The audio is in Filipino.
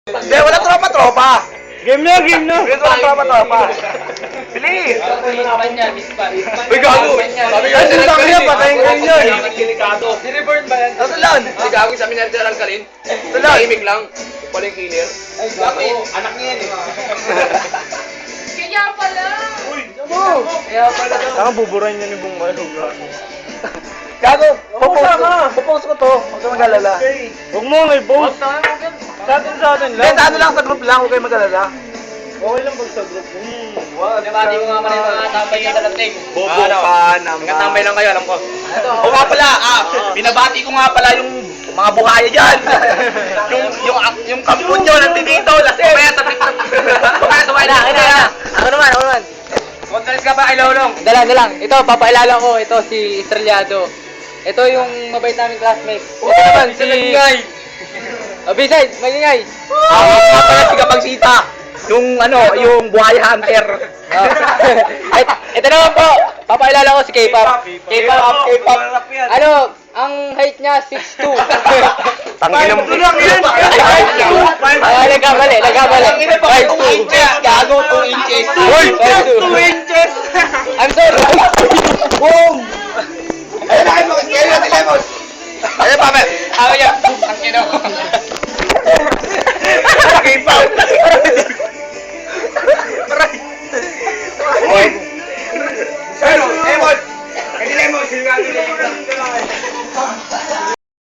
Hindi, wala tropa-tropa. Game na, game na. Hindi, wala tropa-tropa. Bilis. Uy, gago. Sabi nga, Kasi lang yan, patayin kayo yun. Delikado. Di-reborn ba yan? Ano lang? Ay, gago sa amin natin lang kalin. Ito lang. Tahimik lang. Pala yung killer. Ay, gago. Anak niya yan eh. Kaya pala! Kaya pala daw. Saka buburahin niya ni Bong Mayo. Gago. Popost ko to. Huwag ka mag-alala. Huwag mo nga i-post. Sa atin Hindi, lang. ano lang sa group lang. Huwag kayo mag-alala. Okay lang pag sa group. Nabati ko nga pala yung mga tambay niya sa dating. Bobo ka naman. Mga tambay lang kayo, alam ko. O nga pala, binabati ko nga pala yung mga buhaya dyan. yung kampon nyo, nandito, lasing. Kaya tapit na. Kaya sumay na. Ako naman. Kontalis ka ba kay Lolong? Dalang. Ito, papaalala ko. Ito, si Estrellado. Ito yung mabait naming classmate. Ito naman, si... Besides, magingay. Ako nga pala si Kapagsita. Yung yung buhaya hunter. Ito naman po, papaalala ko si K-pop. K-pop. Ano, ang height niya, 6'2". Tangin mo. Nagkamali. 2 inches. Gago, 2 inches. Uy! 2 inches. I'm sorry. Boom! Ayun na kayo, mag-scale natin lemon. Ayun pa, Ako yan. Ang ino. K-pop.